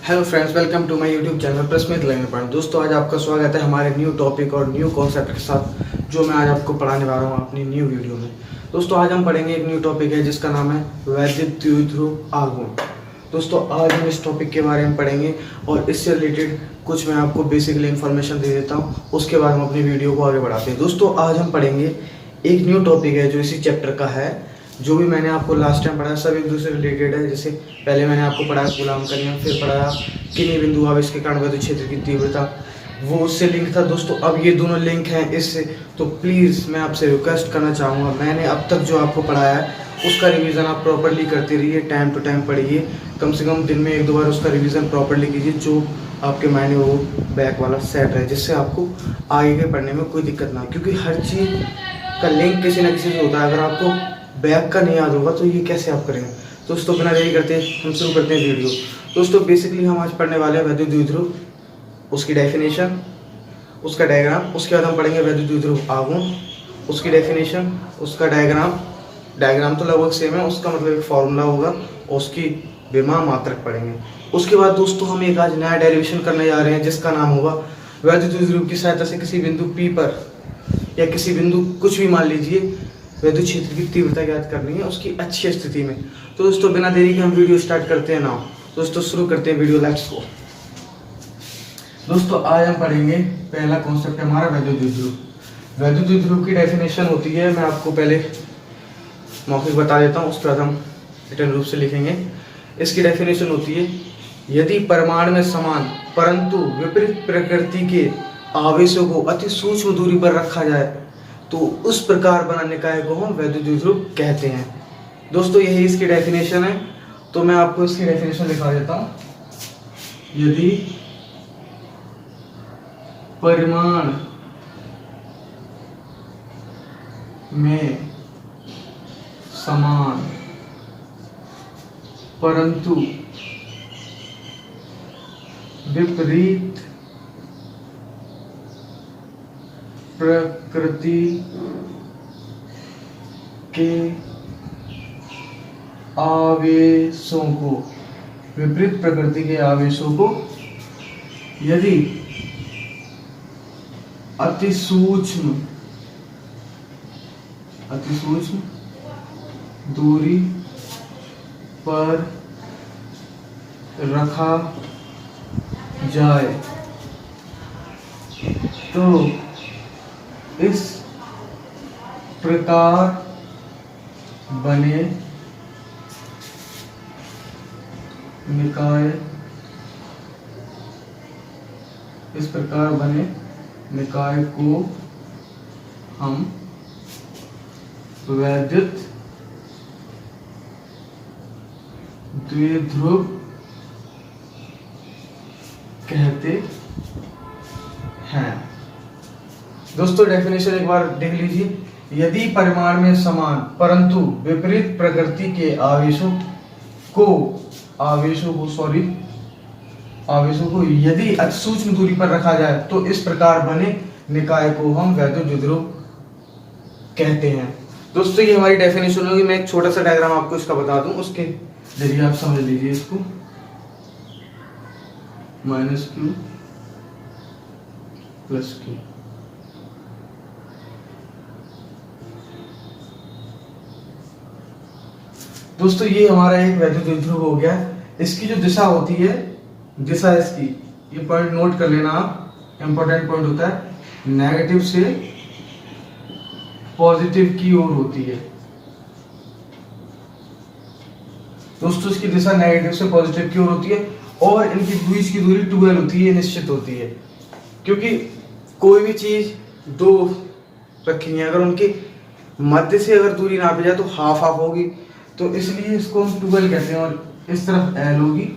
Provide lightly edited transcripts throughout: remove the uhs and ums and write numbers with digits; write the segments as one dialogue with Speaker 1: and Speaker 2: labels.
Speaker 1: Hello friends, welcome to my YouTube channel Prasmit learning point. दोस्तों, आज आपका स्वागत है हमारे न्यू टॉपिक और न्यू कॉन्सेप्ट के साथ जो मैं आज आपको पढ़ाने वाला हूँ अपनी न्यू वीडियो में। दोस्तों, आज हम पढ़ेंगे एक न्यू टॉपिक है जिसका नाम है वैद्युत द्विध्रुव आघूर्ण। दोस्तों, आज हम इस टॉपिक के बारे में पढ़ेंगे और इससे रिलेटेड कुछ मैं आपको बेसिकली इन्फॉर्मेशन दे देता हूँ, उसके बाद हम अपनी वीडियो को आगे बढ़ाते हैं। दोस्तों, आज हम पढ़ेंगे एक न्यू टॉपिक है जो इसी चैप्टर का है। जो भी मैंने आपको लास्ट टाइम पढ़ाया सब एक दूसरे रिलेटेड है। जैसे पहले मैंने आपको पढ़ाया कूलाम का नियम, फिर पढ़ाया किन्हीं बिंदु आवेश के कारण विद्युत क्षेत्र की तीव्रता, वो उससे लिंक था। दोस्तों, अब ये दोनों लिंक हैं इससे, तो प्लीज़ मैं आपसे रिक्वेस्ट करना चाहूँगा, मैंने अब तक जो आपको पढ़ाया है उसका रिवीजन आप प्रॉपर्ली करते रहिए, टाइम टू टाइम पढ़िए। कम से कम दिन में एक दो बार उसका रिवीजन प्रॉपर्ली कीजिए, जो आपके मायने वो बैक वाला सेट है, जिससे आपको आगे के पढ़ने में कोई दिक्कत ना हो। क्योंकि हर चीज़ का लिंक किसी न किसी से होता है। अगर आपको बैक का नहीं याद होगा तो ये कैसे आप करेंगे। दोस्तों, बिना देरी करते हम शुरू करते हैं वीडियो। दोस्तों, बेसिकली हम आज पढ़ने वाले हैं वैद्युत द्विध्रुव, उसकी डेफिनेशन, उसका डायग्राम। उसके बाद हम पढ़ेंगे वैद्युत द्विध्रुव आघूर्ण, उसकी डेफिनेशन, उसका डायग्राम तो लगभग सेम है, उसका मतलब एक फॉर्मूला होगा, और उसकी विमा मात्रक पढ़ेंगे। उसके बाद दोस्तों हम एक आज नया डेरिवेशन करने जा रहे हैं जिसका नाम होगा वैद्युत द्विध्रुव की सहायता से किसी बिंदु P पर या किसी बिंदु कुछ भी मान लीजिए विद्युत क्षेत्र की तीव्रता ज्ञात करनी है उसकी अच्छी स्थिति में। तो दोस्तों, बिना देरी के हम वीडियो स्टार्ट करते हैं नाउ। दोस्तों, शुरू करते हैं वीडियो, लेट्स गो। दोस्तों, आज हम पढ़ेंगे पहला कॉन्सेप्ट है हमारा वैद्युत द्विध्रुव। वैद्युत द्विध्रुव की डेफिनेशन होती है, मैं आपको पहले मौखिक बता देता हूँ, उसके बाद हम रिटर्न रूप से लिखेंगे। इसकी डेफिनेशन होती है, यदि परमाणु में समान परंतु विपरीत प्रकृति के आवेशों को अति सूक्ष्म दूरी पर रखा जाए तो उस प्रकार बना निकाय को हम वैद्युत द्विध्रुव कहते हैं। दोस्तों, यही इसकी डेफिनेशन है, तो मैं आपको इसकी डेफिनेशन लिखा देता हूं। यदि परिमाण में समान परंतु विपरीत प्रकृति के आवेशों को, विपरीत प्रकृति के आवेशों को यदि अति सूक्ष्म दूरी पर रखा जाए तो इस प्रकार बने निकाय को हम वैद्युत द्विध्रुव कहते हैं। दोस्तों, डेफिनेशन एक बार देख लीजिए। यदि परिमाण में समान परंतु विपरीत प्रकृति के आवेशों को यदि अति सूक्ष्म दूरी पर रखा जाए तो इस प्रकार बने निकाय को हम वैद्युत द्विध्रुव कहते हैं। दोस्तों, ये हमारी डेफिनेशन होगी। मैं एक छोटा सा डायग्राम आपको इसका बता दूं, उसके जरिए आप समझ लीजिए इसको। -q + q। दोस्तों, ये हमारा एक वैद्युत द्विध्रुव हो गया। इसकी जो दिशा होती है, दिशा इसकी, ये पॉइंट नोट कर लेना आप, इंपॉर्टेंट पॉइंट होता है, नेगेटिव से पॉजिटिव की ओर होती है। दोस्तों, इसकी दिशा नेगेटिव से पॉजिटिव की ओर होती है और इनकी बीच की दूरी 2l होती है, निश्चित होती है। क्योंकि कोई भी चीज दो रखी है, अगर उनके मध्य से अगर दूरी नापी जाए तो हाफ होगी, तो इसलिए इसको हम 2l कहते हैं। और इस तरफ l होगी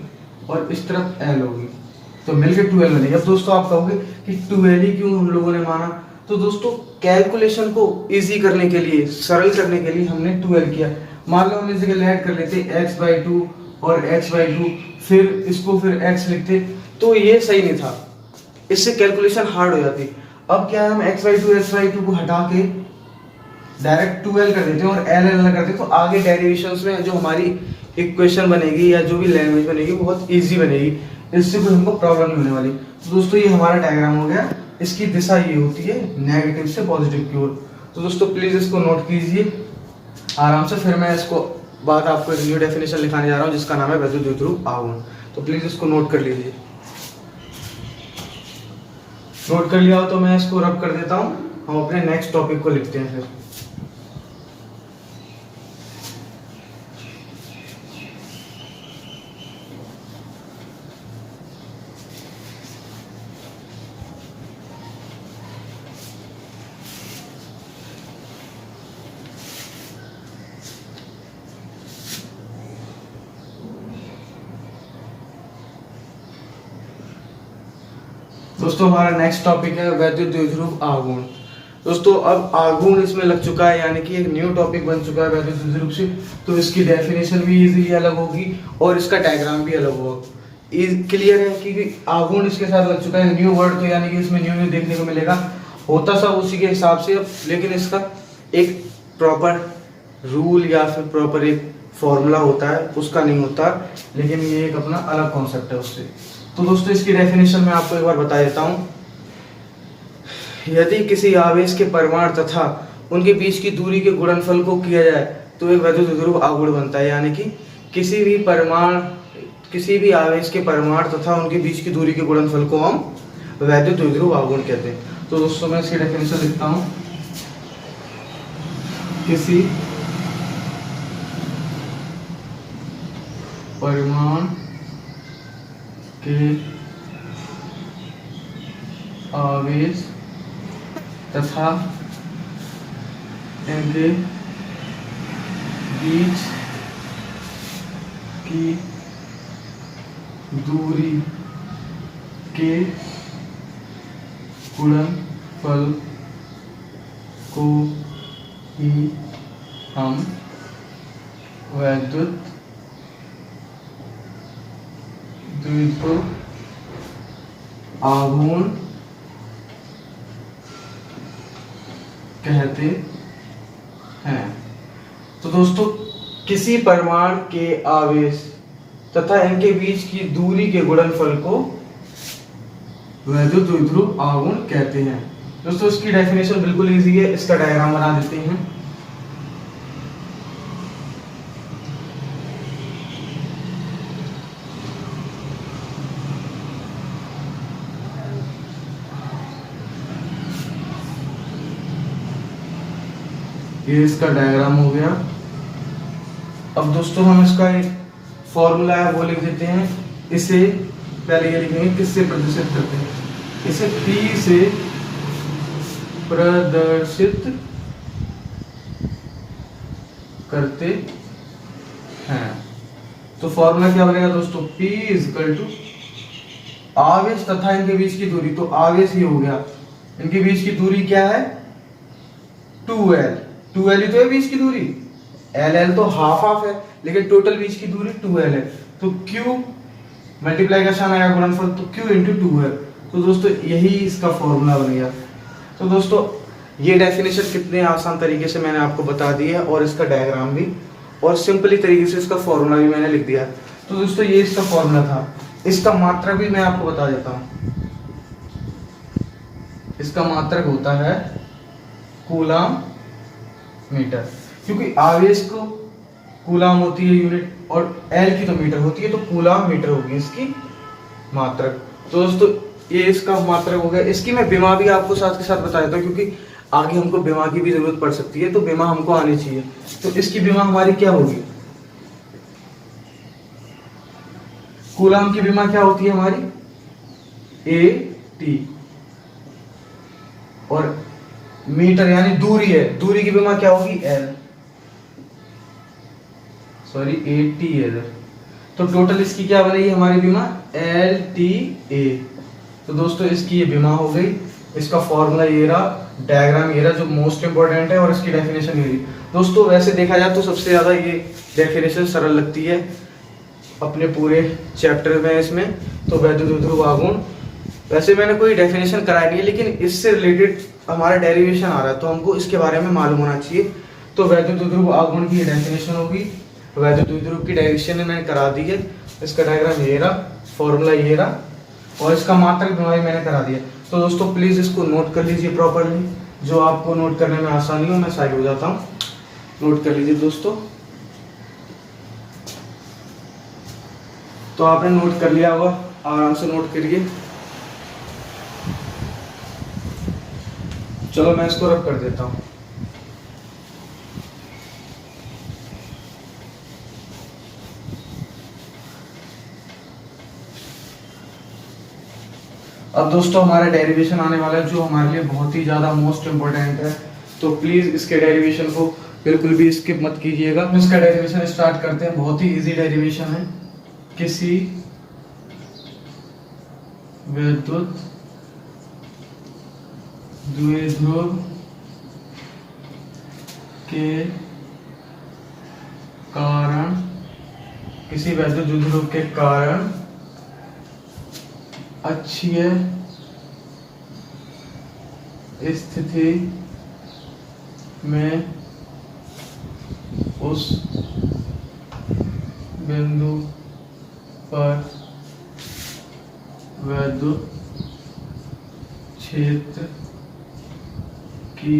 Speaker 1: और इस तरफ l होगी, तो मिलकर 2l बनेगी। अब दोस्तों, आप कहोगे कि 2l ही क्यों हम लोगों ने माना? तो दोस्तों, कैलकुलेशन को इजी करने के लिए, सरल करने के लिए हमने 2l किया। मान लो हम इस जगह ऐड कर लेते x/2 और x/2, फिर इसको फिर x लिखते, तो ये सही नहीं था, इससे कैलकुलेशन हार्ड हो जाती। अब क्या है, हम x/2 को हटा के डायरेक्ट 2l कर देते हैं और l कर देते हैं, तो आगे डेरिवेशंस में जो हमारी इक्वेशन बनेगी या जो भी लैंग्वेज बनेगी बहुत इजी बनेगी। इससे कोई हमको प्रॉब्लम नहीं होने वाली। तो दोस्तों ये हमारा डायग्राम हो गया, इसकी दिशा ये होती है नेगेटिव से पॉजिटिव की ओर। तो दोस्तों प्लीज इसको नोट कीजिए आराम से। फिर मैं इसको बाद आपको एक न्यू डेफिनेशन लिखाने जा रहा हूँ जिसका नाम है वैद्युत द्विध्रुव आघूर्ण। तो प्लीज इसको नोट कर लीजिए। नोट कर लिया हो तो मैं इसको रब कर देता हूँ, हम अपने नेक्स्ट टॉपिक को लिखते हैं फिर। दोस्तों हमारा नेक्स्ट टॉपिक है वैद्युत द्विध्रुव आघूर्ण। दोस्तों अब आघूर्ण इसमें लग चुका है, यानी कि एक न्यू टॉपिक बन चुका है वैद्युत द्विध्रुव से। तो इसकी डेफिनेशन भी इजीली अलग होगी और इसका डायग्राम भी अलग होगा। क्लियर है कि आघूर्ण इसके साथ लग चुका है, न्यू वर्ड, तो यानी कि इसमें न्यू न्यू देखने को मिलेगा। होता सब उसी के हिसाब से अब, लेकिन इसका एक प्रॉपर रूल या फिर प्रॉपर एक फॉर्मूला होता है, उसका नहीं होता, लेकिन ये एक अपना अलग कॉन्सेप्ट है उससे। तो दोस्तों इसकी डेफिनेशन मैं आपको एक बार बता देता हूँ। यदि किसी आवेश के परिमाण तथा उनके बीच की दूरी के गुणनफल को किया जाए तो एक वैद्युत द्विध्रुव आघूर्ण बनता है। यानी कि किसी भी आवेश के परिमाण तथा उनके बीच की दूरी के गुणनफल को हम वैद्युत द्विध्रुव आघूर्ण कहते हैं। तो दोस्तों मैं इसकी डेफिनेशन लिखता हूँ। किसी परिमाण के आवेश तथा इनके बीच की दूरी के गुणनफल को ही हम वैद्युत द्विध्रुव आघूर्ण कहते हैं। तो दोस्तों किसी परमाणु के आवेश तथा इनके बीच की दूरी के गुणनफल को वैद्युत द्विध्रुव आघूर्ण कहते हैं। दोस्तों इसकी डेफिनेशन बिल्कुल इजी है, इसका डायग्राम बना देते हैं। ये इसका डायग्राम हो गया। अब दोस्तों हम इसका एक फॉर्मूला है वो लिख देते हैं। इसे पहले ये लिखेंगे किससे प्रदर्शित करते हैं, इसे P से प्रदर्शित करते हैं। तो फॉर्मूला क्या बनेगा दोस्तों, P इक्वल टू आवेश तथा इनके बीच की दूरी। तो आवेश ही हो गया, इनके बीच की दूरी क्या है 2L। 2L ही तो है बीच की दूरी, LL तो हाफ हाफ है, लेकिन टोटल बीच की दूरी 2L है। तो Q मल्टीप्लाई का साइन आएगा गुणनफल, तो Q इंटू 2 है। तो दोस्तों यही इसका फॉर्मूला बन गया। तो दोस्तों ये डेफिनेशन कितने आसान तरीके से मैंने आपको बता दी है, और इसका डायग्राम भी, और सिंपली तरीके से इसका फॉर्मूला भी मैंने लिख दिया। तो दोस्तों ये इसका फॉर्मूला था। इसका मात्रक भी मैं आपको बता देता हूँ। इसका मात्रक होता है कूलाम मीटर, क्योंकि आवेश को कूलाम होती है यूनिट और एल की तो मीटर होती है, तो कूलाम मीटर होगी इसकी मात्रक। तो दोस्तों ये इसका मात्रक हो गया। इसकी मैं विमा भी आपको साथ के साथ बता देता हूँ, क्योंकि आगे हमको विमा की भी जरूरत पड़ सकती है, तो विमा हमको आनी चाहिए। तो इसकी विमा हमारी क्या होगी, कूलाम की विमा क्या होती है हमारी AT, और मीटर यानी दूरी है, दूरी की विमा क्या होगी L, सॉरी AT। तो टोटल इसकी क्या बनेगी हमारी विमा LTA। तो दोस्तों इसकी ये विमा हो गई। इसका फॉर्मूला ये रहा, डायग्राम ये रहा जो मोस्ट इंपॉर्टेंट है, और इसकी डेफिनेशन ये रही। दोस्तों वैसे देखा जाए तो सबसे ज्यादा ये डेफिनेशन सरल लगती है अपने पूरे चैप्टर में इसमें। तो वैद्युत द्विध्रुव आघूर्ण, वैसे मैंने कोई डेफिनेशन कराई नहीं है, लेकिन इससे रिलेटेड हमारा डेरिवेशन आ रहा है, तो हमको इसके बारे में मालूम होना चाहिए। तो वैद्युत द्विध्रुव आघूर्ण की डेफिनेशन होगी, वैद्युत द्विध्रुव की डेरिवेशन मैंने करा दी है। इसका डायग्राम ये रहा, फॉर्मूला ये रहा, और इसका मात्रक भी मैंने करा दिया। तो दोस्तों प्लीज़ इसको नोट कर लीजिए प्रॉपरली, जो आपको नोट करने में आसानी हो। मैं साइड हो जाता हूँ, नोट कर लीजिए दोस्तों। तो आपने नोट कर लिया होगा, आराम से नोट करिए। चलो मैं इसको रब कर देता हूँ। अब दोस्तों हमारा डेरिवेशन आने वाला है, जो हमारे लिए बहुत ही ज़्यादा मोस्ट इम्पोर्टेंट है। तो प्लीज़ इसके डेरिवेशन को बिल्कुल भी स्किप मत कीजिएगा। इसका डेरिवेशन स्टार्ट करते हैं। बहुत ही इजी डेरिवेशन है। किसी विद्युत द्विध्रुव के कारण, किसी वैद्युत द्विध्रुव के कारण अक्षीय स्थिति में उस बिंदु पर विद्युत क्षेत्र की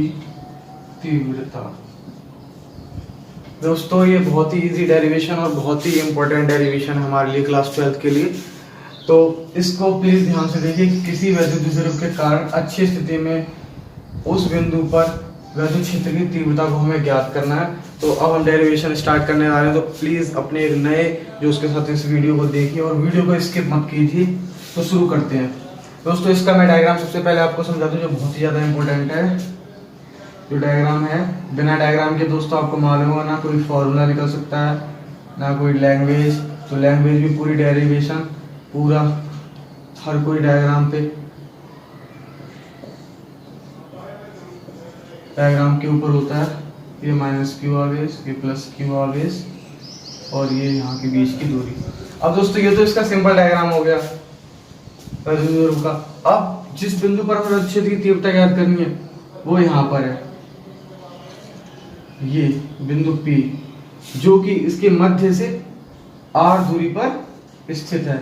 Speaker 1: तीव्रता। दोस्तों ये बहुत ही इजी डेरिवेशन और बहुत ही इम्पोर्टेंट डेरिवेशन है हमारे लिए क्लास 12 के लिए। तो इसको प्लीज ध्यान से देखिए। किसी वैद्युत द्विध्रुव के कारण अच्छी स्थिति में उस बिंदु पर वैद्युत क्षेत्र की तीव्रता को हमें ज्ञात करना है। तो अब हम डेरिवेशन स्टार्ट करने जा रहे हैं। तो प्लीज अपने एक नए जो उसके साथ इस वीडियो को देखिए और वीडियो को स्किप मत कीजिए। तो शुरू करते हैं दोस्तों। इसका मैं डायग्राम सबसे पहले आपको समझा दूं, जो बहुत ही ज़्यादा इंपॉर्टेंट है। जो डायग्राम है, बिना डायग्राम के दोस्तों आपको मालूम होगा ना कोई फॉर्मूला निकल सकता है ना कोई लैंग्वेज। तो लैंग्वेज भी पूरी डेरिवेशन पूरा हर कोई डायग्राम के ऊपर होता है। ये माइनस क्यू आवेश, ये प्लस क्यू आवेश, और ये यहाँ के बीच की दूरी। अब दोस्तों ये तो इसका सिंपल डायग्राम हो गया वैद्युत का। अब जिस बिंदु पर हमें क्षेत्र की तीव्रता ज्ञात करनी है वो यहाँ पर है, ये बिंदु P, जो कि इसके मध्य से r दूरी पर स्थित है।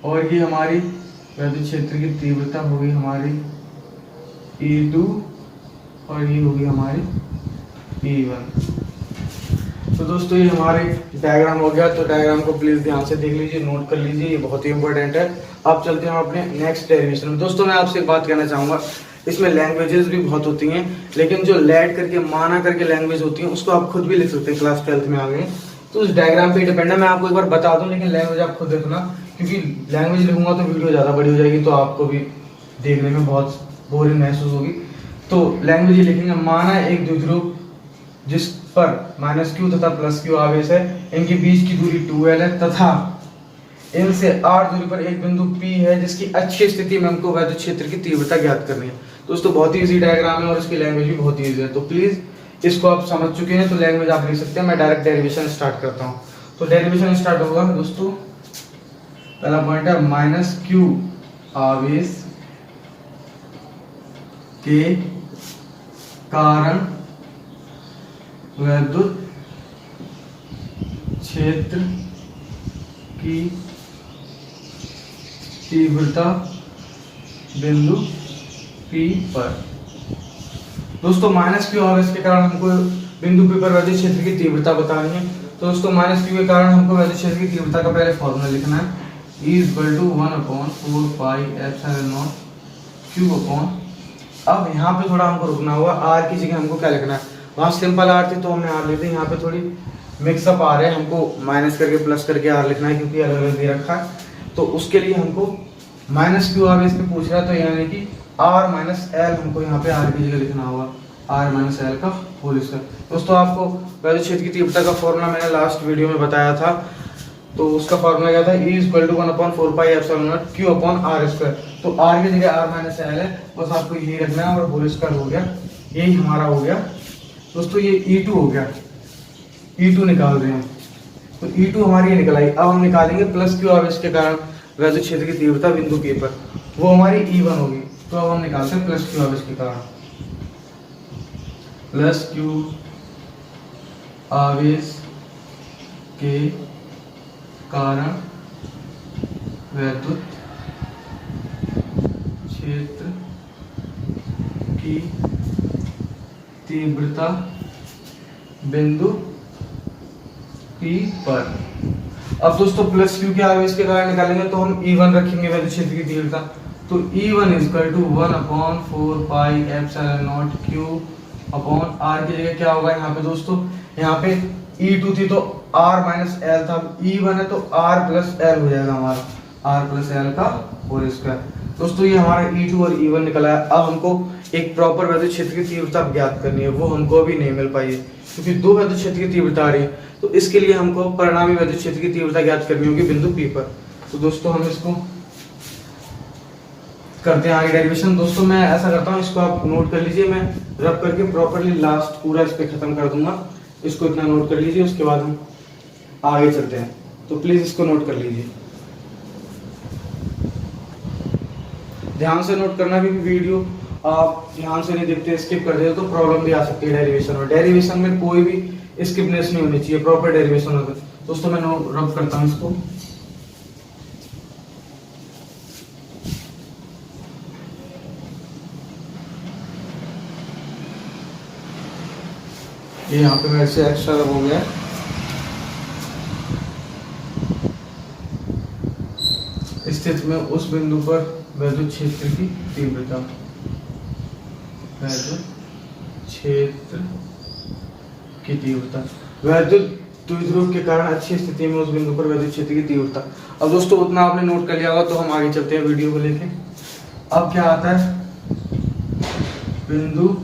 Speaker 1: और ये हमारी वैद्युत क्षेत्र की तीव्रता होगी हमारी E2, और ये होगी हमारी E1। तो दोस्तों ये हमारे डायग्राम हो गया। तो डायग्राम को प्लीज ध्यान से देख लीजिए, नोट कर लीजिए, ये बहुत ही इंपॉर्टेंट है। अब चलते हैं अपने नेक्स्ट डेरिवेशन में। दोस्तों मैं आपसे एक बात कहना चाहूंगा, इसमें लैंग्वेजेस भी बहुत होती हैं, लेकिन जो लेट करके माना करके लैंग्वेज होती है उसको आप खुद भी लिख सकते हैं क्लास 12 में आ गए। तो उस डायग्राम पे डिपेंड है। मैं आपको एक बार बता दूं, लेकिन लैंग्वेज आप खुद देखना, क्योंकि लैंग्वेज लिखूंगा तो वीडियो ज़्यादा बड़ी हो जाएगी, तो आपको भी देखने में बहुत बोरिंग महसूस होगी। तो लैंग्वेज लिखेंगे, माना एक द्विध्रुव जिस पर माइनस क्यू तथा प्लस क्यू आवेश है, इनके बीच की दूरी 2L है, तथा इनसे r दूरी पर एक बिंदु P है जिसकी अच्छी स्थिति में हमको वैद्युत क्षेत्र की तीव्रता ज्ञात करनी है। दोस्तों बहुत ही इजी डायग्राम है और इसकी लैंग्वेज भी बहुत इजी है। तो प्लीज इसको आप समझ चुके हैं तो लैंग्वेज आप लिख सकते हैं। मैं डायरेक्ट डेरिवेशन स्टार्ट करता हूँ। तो डेरिवेशन स्टार्ट होगा दोस्तों। पहला पॉइंट है माइनस क्यू आवेश के कारण वैद्युत क्षेत्र की तीव्रता बिंदु P पर। दोस्तों माइनस क्यू आवेश के कारण हमको बिंदु P पर वैद्युत क्षेत्र की तीव्रता बतानी है। तो दोस्तों माइनस क्यू के कारण हमको वैद्युत क्षेत्र की तीव्रता का पहले फॉर्मूला लिखना है, E = 1/4πε0 Q अपॉन। अब यहाँ पे थोड़ा हमको रुकना होगा, R की जगह हमको क्या लिखना है, वहाँ सिंपल R थी तो हमने R लिख दी। यहाँ पे थोड़ी मिक्सअप आ रहा है, हमको माइनस करके प्लस करके R लिखना है क्योंकि अलग अलग दे रखा है। तो उसके लिए हमको माइनस क्यू आवेश पे पूछ रहा है, तो यानी कि R माइनस L हमको यहाँ पे R की जगह लिखना होगा, R माइनस L का होल स्क्वायर। दोस्तों आपको वैद्युत क्षेत्र की तीव्रता का फॉर्मूला मैंने लास्ट वीडियो में बताया था। तो उसका फॉर्मूला क्या था, E = 1/4πε0 Q अपॉन R²। तो R की जगह R माइनस L है, बस आपको यही रखना है और होल स्क्वायर हो गया। यही हमारा हो गया दोस्तों। ये E2 हो गया, E2 निकाल रहे हैं। तो E2 हमारी ये निकल आई। अब हम निकालेंगे प्लस क्यू आवेश के कारण वैद्युत क्षेत्र की तीव्रता बिंदु P पर, वो हमारी E1 होगी। तो अब हम निकालते हैं प्लस क्यू आवेश के कारण, प्लस क्यू आवेश के कारण वैद्युत क्षेत्र की तीव्रता बिंदु P पर। अब दोस्तों प्लस क्यू के आगे इसके कारण निकालेंगे तो हम E1 रखेंगे वैद्युत क्षेत्र की तीव्रता। तो E1 equal to 1/4 pi epsilon naught Q upon R की जगह क्या होगा यहाँ पे दोस्तों, यहाँ पे E2 थी तो R माइनस L था, E1 है तो R प्लस L हो जाएगा हमारा, R प्लस L का होल स्क्वायर। दोस्तों ये हमारा E2 और E1 निकला है। अब हमको एक प्रॉपर वैद्युत क्षेत्र की तीव्रता ज्ञात करनी है, वो हमको अभी नहीं मिल पाई है क्योंकि दो वैद्युत क्षेत्र की तीव्रता आ रही है। तो इसके लिए हमको परिणामी वैद्युत क्षेत्र की तीव्रता ज्ञात करनी होगी बिंदु P पर। तो दोस्तों हम इसको करते हैं आगे डेरिवेशन। दोस्तों मैं ऐसा करता हूँ, इसको आप नोट कर लीजिए, मैं रब करके प्रॉपरली लास्ट पूरा इस पे खत्म कर दूंगा। इसको इतना नोट कर लीजिए, उसके बाद हम आगे चलते हैं। तो प्लीज इसको नोट कर लीजिए, ध्यान से नोट करना भी वीडियो आप ध्यान से नहीं देखते, स्किप कर देते तो प्रॉब्लम भी आ सकती है डेरिवेशन में। डेरिवेशन में कोई भी स्किपनेस नहीं होनी चाहिए, प्रॉपर डेरिवेशन होगा। दोस्तों मैं रब करता हूँ इसको। ये यहाँ पे मेरे से एक्स्ट्रा रब हो गया। स्थित में उस बिंदु पर वैद्युत क्षेत्र की तीव्रता, वैद्युत क्षेत्र की तीव्रता, वैद्युत द्विध्रुव के कारण अच्छी स्थिति में उस बिंदु पर वैद्युत क्षेत्र की तीव्रता। अब दोस्तों उतना आपने नोट कर लिया होगा, तो हम आगे चलते हैं वीडियो को लेके। अब क्या आता है, बिंदु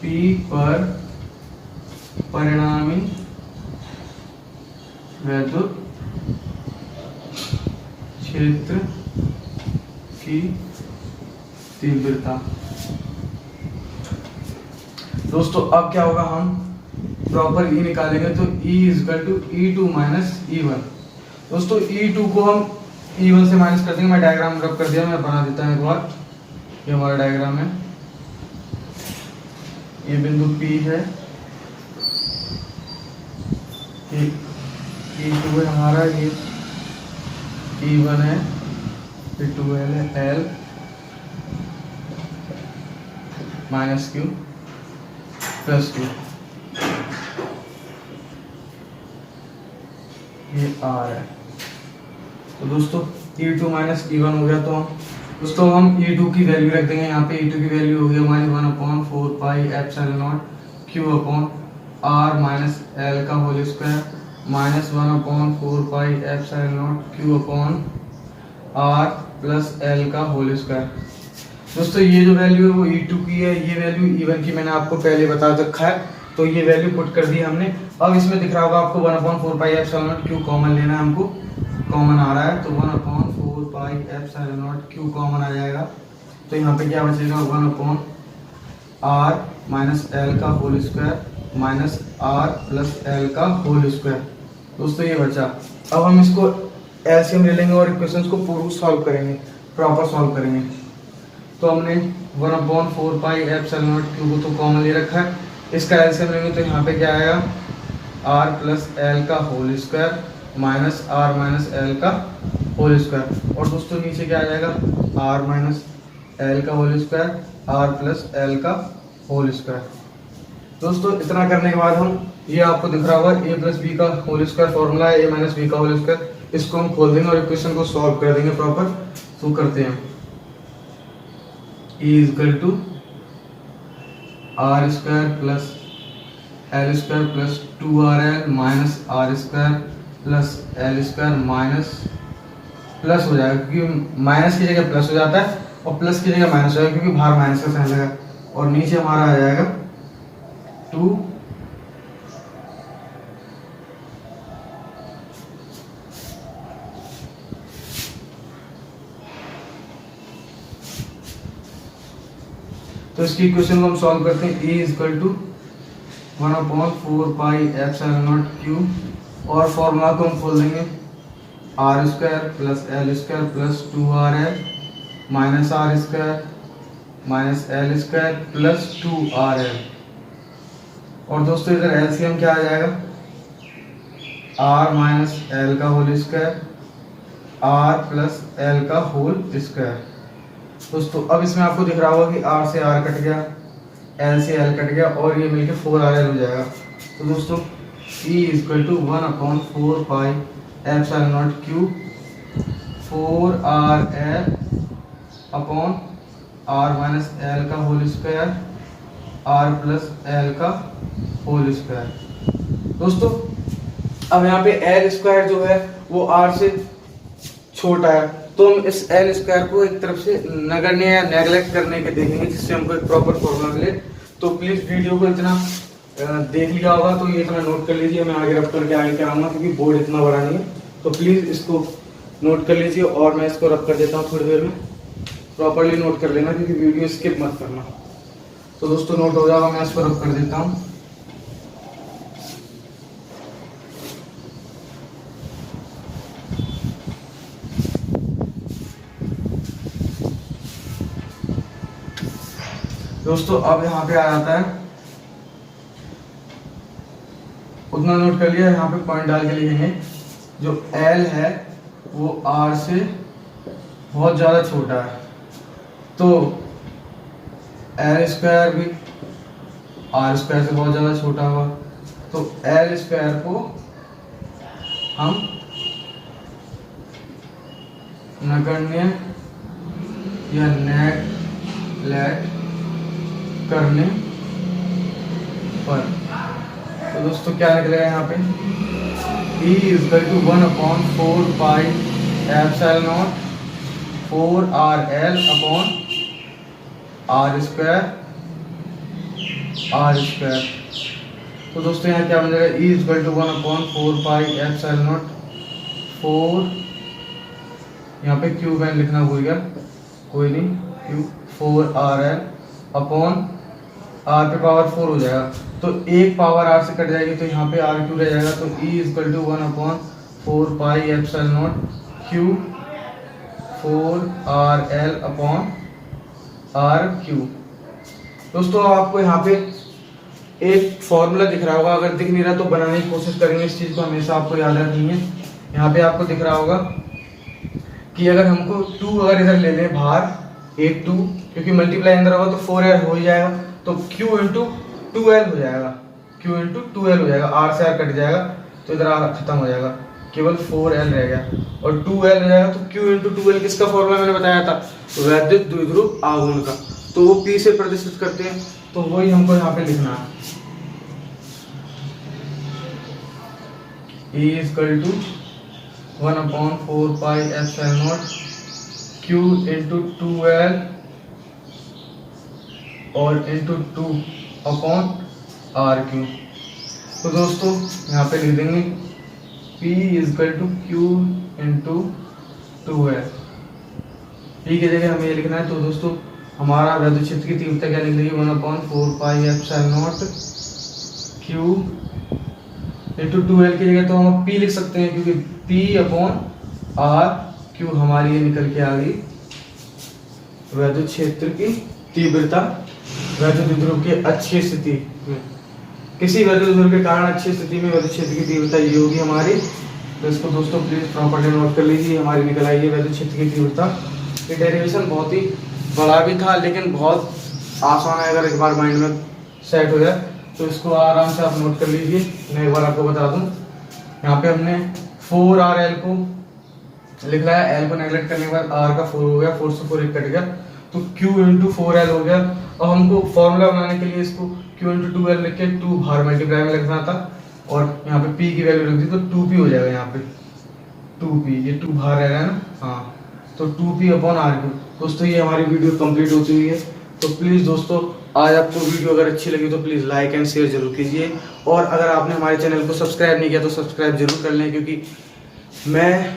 Speaker 1: P पर परिणामी वैद्युत क्षेत्र की तीव्रता। दोस्तों अब क्या होगा, हम प्रॉपर E निकालेंगे तो E equal to E2 minus E1। दोस्तों E2 को हम E1 से माइनस कर देंगे। मैं डायग्राम रब कर दिया, मैं बना देता हूँ एक बार। ये हमारा डायग्राम है, ये बिंदु P है, ये E2 है हमारा, ये E1 है, ये 2L है, L minus Q plus Q, ये R है। तो दोस्तों E2 माइनस E1 हो गया। तो हम E2 की वैल्यू रख देंगे यहाँ पे। E2 की वैल्यू हो गई हमारी 1/4 pi epsilon naught Q upon R minus L का whole square minus 1/4 pi epsilon naught Q upon R plus L का होल स्क्वायर। दोस्तों ये जो वैल्यू है वो E2 की है, ये वैल्यू E1 की मैंने आपको पहले बता रखा है, तो ये वैल्यू पुट कर दी हमने। अब इसमें दिख रहा होगा आपको 1/4 pi epsilon naught Q common लेना है, हमको कॉमन आ रहा है, तो 1/4 pi epsilon naught Q common आ जाएगा। तो यहाँ पे क्या बचेगा, 1/R माइनस L का whole square minus R plus L का होल स्क्वायर। दोस्तों ये बचा। अब हम इसको एलसीएम ले लेंगे और इक्वेशंस को पूरा सॉल्व करेंगे, प्रॉपर सॉल्व करेंगे। तो हमने 1/4 पाई एप्सिलॉन नॉट Q को तो कॉमन ले रखा है, इसका एलसीएम लेंगे तो यहाँ पे क्या आएगा, R प्लस L का whole square minus R minus L का होल स्क्वायर। और दोस्तों नीचे क्या आ जाएगा, R माइनस L का whole square R plus L का होल स्क्वायर। दोस्तों इतना करने के बाद हम, ये आपको दिख रहा होगा a प्लस बी का होल स्क्वायर फॉर्मूला है, a माइनस बी का होल स्क्वायर, इसको हम खोल देंगे और इक्वेशन को सॉल्व कर देंगे प्रॉपर। तो करते हैं, E equal to R square plus L square plus 2RL minus R square plus L square minus plus हो जाएगा क्योंकि माइनस की जगह प्लस हो जाता है और प्लस की जगह माइनस हो जाएगा क्योंकि बाहर माइनस का साइन लगा, और नीचे हमारा आ जाएगा 2 तो इसकी इक्वेशन को हम सॉल्व करते हैं। E equal to 1/4 pi epsilon naught Q और फॉर्मूला को हम खोल देंगे, R square plus L square plus 2RL minus R square minus L square plus 2RL। और दोस्तों इधर एलसीएम क्या आ जाएगा, R माइनस L का whole square R plus L का होल स्क्वायर। दोस्तों अब इसमें आपको दिख रहा होगा कि आर से आर कट गया, एल से एल कट गया और ये मिलके 4RL हो जाएगा। तो दोस्तों E equal to 1/4 pi epsilon naught Q 4RL upon R minus L का whole square R plus L का होल स्क्वायर। दोस्तों अब यहाँ पे एल स्क्वायर जो है वो आर से छोटा है, तो हम इस एल स्क्वायर को एक तरफ से नगण्य या नेगलेक्ट करने के देखेंगे जिससे हमको एक प्रॉपर फॉर्मूला मिले। तो प्लीज वीडियो को इतना देख लिया होगा तो ये इतना नोट कर लीजिए, मैं आगे रख करके आगे कराऊंगा क्योंकि बोर्ड इतना बड़ा नहीं है। तो प्लीज इसको नोट कर लीजिए और मैं इसको रख कर देता हूँ थोड़ी देर में। प्रॉपरली नोट कर लेना क्योंकि वीडियो स्किप मत करना। तो दोस्तों नोट हो जाएगा, मैं इसको रख कर देता हूँ। दोस्तों अब यहाँ पे आ जाता है, उतना नोट कर लिया। यहाँ पे पॉइंट डाल के लिखेंगे जो L है वो R से बहुत ज़्यादा छोटा है, तो L स्क्वायर भी R स्क्वायर से बहुत ज़्यादा छोटा हुआ, तो L स्क्वायर को हम नगण्य या नेगलेक्ट करने पर, तो दोस्तों क्या निकलेगा यहाँ पे E equal to 1/4 pi epsilon naught 4RL upon R square. तो दोस्तों यहाँ क्या बन जाएगा E equal to 1/4 pi epsilon naught 4, यहाँ पे क्यूब एन लिखना भूल गया, कोई नहीं, क्यूब 4RL अपॉन आर पे पावर 4 हो जाएगा, तो एक पावर आर से कट जाएगी तो यहाँ पे आर क्यू रह जाएगा। तो E equal to 1/4 pi epsilon naught Q 4RL upon R Q. दोस्तों आपको यहाँ पे एक फॉर्मूला दिख रहा होगा, अगर दिख नहीं रहा तो बनाने की कोशिश करेंगे, इस चीज़ को हमेशा आपको याद रखनी है। यहाँ पे आपको दिख रहा होगा कि अगर हमको 2 अगर इधर ले लें बाहर 8 2, क्योंकि मल्टीप्लाई अंदर होगा तो 4L हो ही जाएगा, तो Q इंटू 2L हो जाएगा, Q इंटू 2L हो जाएगा, R से R कट जाएगा तो इधर R खत्म हो जाएगा, केवल 4L रह गया और 2L हो जाएगा। तो Q इंटू 2L किसका फॉर्मूला मैंने बताया था, वैद्युत द्विध्रुव आघूर्ण का, तो वो P से प्रदर्शित करते हैं, तो वही हमको यहाँ पे लिखना है। E equal to 1/4 pi epsilon naught Q into 2L और इंटू 2 अपॉन आर क्यू। तो दोस्तों यहाँ पे लिख देंगे P equal to Q into 2L। P की जगह हमें ये लिखना है। तो दोस्तों हमारा वैद्युत क्षेत्र की तीव्रता क्या निकलेगी 1/4 pi epsilon naught Q into 2L की जगह तो हम P लिख सकते हैं क्योंकि P अपॉन आर क्यू हमारी ये निकल के आ गई वैद्युत क्षेत्र की तीव्रता वैद्युत द्विध्रुव की अच्छी स्थिति में। किसी वैद्युत द्विध्रुव के कारण अच्छी स्थिति में वैद्युत क्षेत्र की तीव्रता ये होगी हमारी। तो इसको दोस्तों प्लीज प्रॉपर्ली नोट कर लीजिए, हमारी निकल आई है वैद्युत क्षेत्र की तीव्रता। ये डेरिवेशन बहुत ही बड़ा भी था लेकिन बहुत आसान है, अगर एक बार माइंड में सेट हो जाए तो इसको आराम से आप नोट कर लीजिए। मैं एक बार आपको बता दूं, यहाँ पे हमने 4RL को लिख रहा है, L को नेगलेक्ट करने के बाद R का 4 हो गया, 4 से 4 एक कट गया तो Q इंटू 4L हो गया। और हमको फॉर्मूला बनाने के लिए इसको Q इंटू 2L लिख के 2 बाहर मल्टीप्लाई में लिखना था और यहाँ पे P की वैल्यू रख दी तो 2P हो जाएगा। यहाँ पे 2P, ये 2 बाहर रह रहा है ना, हाँ, तो 2P अपॉन आर क्यू। दोस्तों ये हमारी वीडियो कंप्लीट हो चुकी है। तो प्लीज़ दोस्तों आज आपको वीडियो अगर अच्छी लगी तो प्लीज़ लाइक एंड शेयर जरूर कीजिए, और अगर आपने हमारे चैनल को सब्सक्राइब नहीं किया तो सब्सक्राइब जरूर कर लें, क्योंकि मैं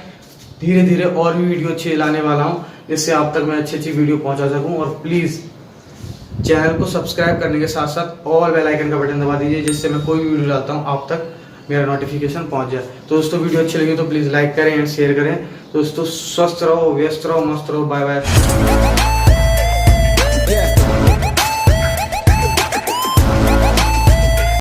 Speaker 1: धीरे धीरे और भी वीडियो अच्छी लाने वाला हूँ जिससे आप तक मैं अच्छी अच्छी वीडियो पहुँचा सकूँ। और प्लीज़ चैनल को सब्सक्राइब करने के साथ साथ और बेल आइकन का बटन दबा दीजिए जिससे मैं कोई भी वीडियो लाता हूँ आप तक मेरा नोटिफिकेशन पहुँच जाए। तो दोस्तों वीडियो अच्छी लगी तो प्लीज़ लाइक करें एंड शेयर करें। दोस्तों स्वस्थ रहो, व्यस्त रहो, मस्त रहो, बाय बाय।